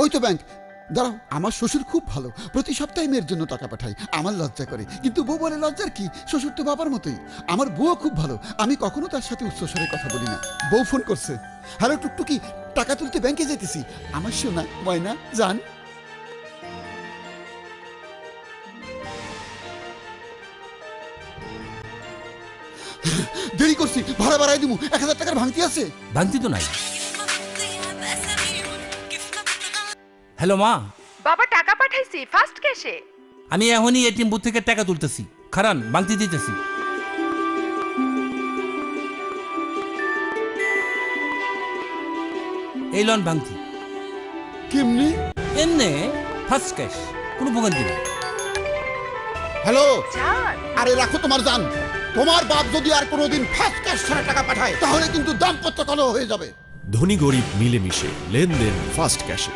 ওই তো ব্যাংক। দাঁড়াও, আমার শ্বশুর খুব ভালো, প্রতি সপ্তাহে মেয়ের জন্য টাকা পাঠায়। আমার লজ্জা করে, কিন্তু বউ বলে লজ্জার কি, শ্বশুর তো বাবার মতোই। আমার বউও খুব ভালো, আমি কখনো তার সাথে উচ্চস্বরে কথা বলি না। বউ ফোন করছে, হ্যালো টুকটুকি, টাকা তুলতে ব্যাংকে যেতেছি। আমার শোনা ময়না জান। দেরি করছি, ভাড়া বাড়াই দিব। 1000 টাকার ভাঙতি আছে? ভাঙতি তো নাই। হ্যালো মা, বাবা টাকা পাঠাইছি ফার্স্ট ক্যাশে। আমি এখনই এটিএম বুথ থেকে টাকা তুলতেছি, খারান ভাঙতি দিতেছি। এই লন ভাঙতি। কেমনি? এমনে ফার্স্ট ক্যাশ, কোনো ভোগান্তি নেই। হ্যালো, জান আরে রাখো তোমার জান। তোমার বাপ যদি আর কোনোদিন ফার্স্ট ক্যাশ ছাড়া টাকা পাঠায়, তাহলে কিন্তু দাম্পত্য কলহ হয়ে যাবে। ধনী গরিব মিলেমিশে লেনদেন ফার্স্ট ক্যাশে।